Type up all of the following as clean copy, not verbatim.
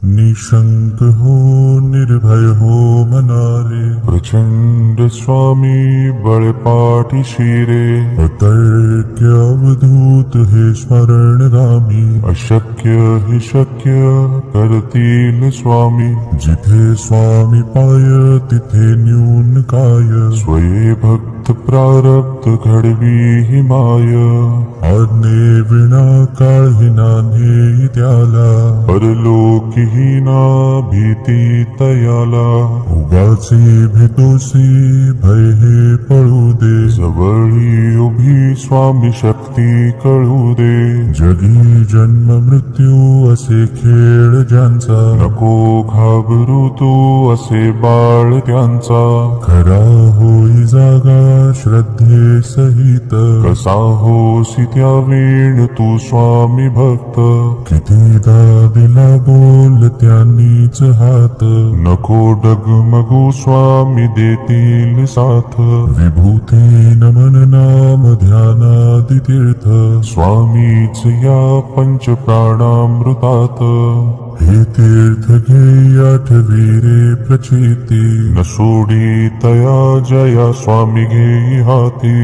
निशंक हो निर्भय हो मनारे, प्रचंड स्वामी बळपाठी शिरे, अतर्क्य अवधूत हे स्मरणगामी, अशक्य हि शक्य करतील स्वामी, जिथे स्वामी पाय तिथे न्यून काय, स्वये भक्त प्रारब्ध घडवी हि माय, आज्ञे विना काळही नान्हे त्याला, परलोकीहीना भीती तयाला, उगाचे भेतोसी भय हे पळू दे, जवळी उभी स्वामी शक्ती कळू दे, जगी जन्म मृत्यू असे खेळ ज्यांचा, नको घाबरू तू असे बाळ त्यांचा, खरा होई जागा श्रद्धे सहित, कसा होसी त्या वेळ तू स्वामी भक्त, कितीदा दिला बोल त्यांनीच हात, नको डगमगू स्वामी देतील साथ, विभूती नमन नाम ध्यानादि तीर्थ, स्वामीच या पंच प्राणामृतात, हे तीर्थ घे आठवी रे प्रचिती, न सोडी तया जया स्वामी घेई हाती,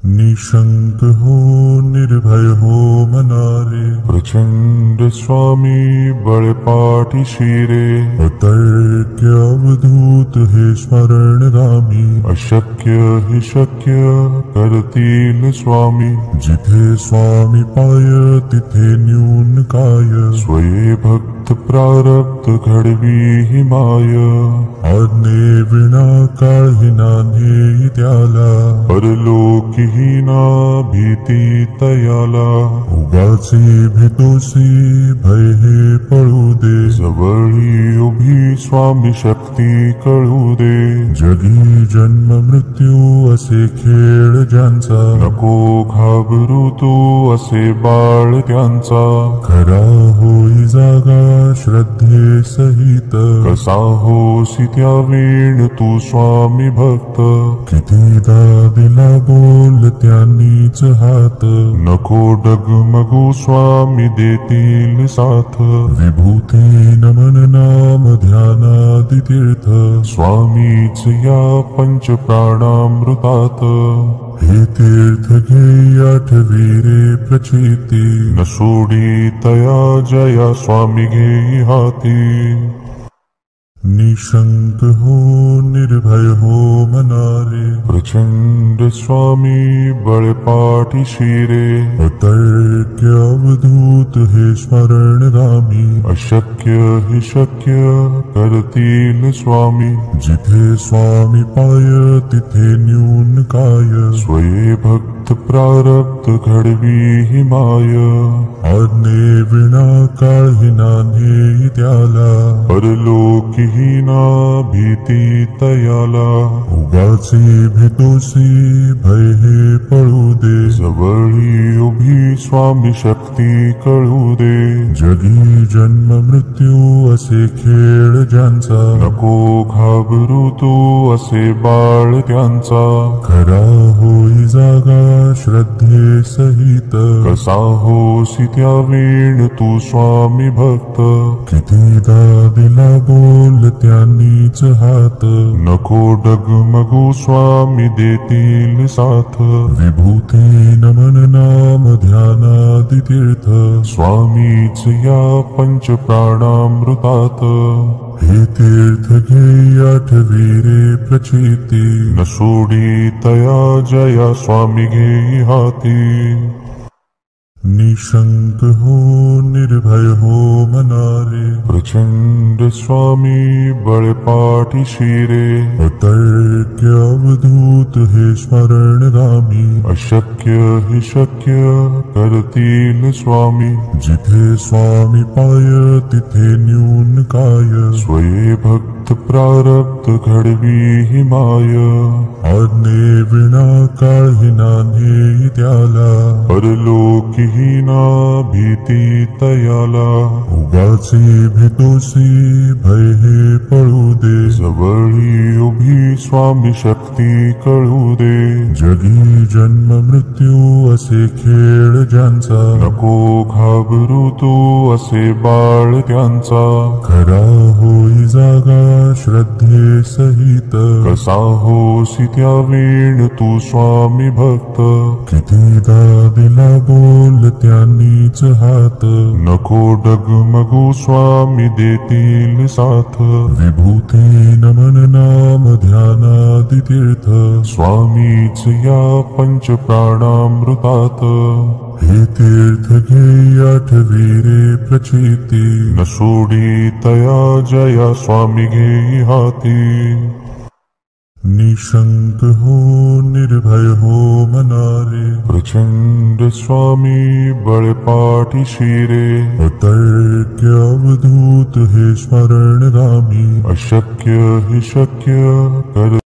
निशंक हो निर्भय हो मनारे, प्रचंड स्वामी बळपाठी शिरे, अतर्क्य अवधूत हे स्मरणगामी, अशक्य हि शक्य करतील स्वामी, जिथे स्वामी पाय तिथे न्यून काय, स्वये भक्त प्रारब्ध घडवी हि माय, आज्ञे विना काळही नान्हे त्याला, परलोकीहीना भीती तयाला, उगाचे भेतोसी भय हे पळू दे, जवळी उभी स्वामी शक्ती कळू दे, जगी जन्म मृत्यू असे खेळ ज्यांचा, नको घाबरू तू असे बाळ त्यांचा, खरा होई जागा श्रद्धे सहित, कसा होसी त्या वेळ तू स्वामी भक्त, कितीदा दिला बोल त्यांनीच हात, नको डगमगू स्वामी देतील साथ, विभूती नमन नाम ध्यानादि तीर्थ, स्वामीच या पंच प्राणामृतात, हे तीर्थ घे आठवी रे प्रचिती, न सोडी तया जया स्वामी घेई हाती, निशंक हो निर्भय हो मनारे, प्रचंड स्वामी बळपाठी शिरे, अतर्क्य अवधूत हे स्मरणगामी, अशक्य हि शक्य करतील स्वामी, जिथे स्वामी पाय तिथे न्यून काय, स्वये भक्त प्रारब्ध घडवी हि माय, आज्ञे विना काळही नान्हे त्याला, परलोकीहीना भीती तयाला, उगाचे भेतोसी भय हे पळू दे, जवळी उभी स्वामी शक्ती कळू दे, जगी जन्म मृत्यू असे खेळ ज्यांचा, नको घाबरू तू असे बाळ त्यांचा, खरा होई जागा श्रद्धे सहित, कसा होसी त्या वेळ तू स्वामी भक्त, कितीदा दिला बोल त्यांनीच हात, नको डगमगू स्वामी देतील साथ, विभूती नमन नाम ध्यानादि तीर्थ, स्वामीच या पंच प्राणामृतात, हे तीर्थ घे आठवी रे प्रचिती, न सोडी तया जया स्वामी घेई हाती, निशंक हो निर्भय हो मनारे, प्रचंड स्वामी बळपाठी शिरे, अतर्क्य अवधूत हे स्मरणगामी, अशक्य हि शक्य करतील स्वामी, जिथे स्वामी पाय तिथे न्यून काय, स्वये भक्त प्रारब्ध घडवी हि माय, आज्ञे विना काळही नान्हे त्याला, परलोकीहीना भीती तयाला, उगाचे भेतोसी भय हे पळू दे, जवळी उभी स्वामी शक्ती भक्ती कळू दे. जगी जन्म मृत्यू असे खेळ ज्यांचा, नको घाबरू तू असे बाळ त्यांचा. खरा होई जागा श्रद्धे सहित, कसा होसी त्या वेळ तू स्वामी भक्त. कितीदा दिला बोल त्यांनीच हात, नको डगमगू स्वामी देतील साथ. विभूती नमन नाम ध्यानादि तीर्थ, स्वामीच या पंच प्राणामृतात. हे तीर्थ घे आठवी रे प्रचिती, न सोडी तया जया स्वामी घेई हाती. निशंक हो निर्भय हो मनारे, प्रचंड स्वामी बळपाठी शिरे. अतर्क्य अवधूत हे स्मरणगामी, अशक्य हे शक्य कर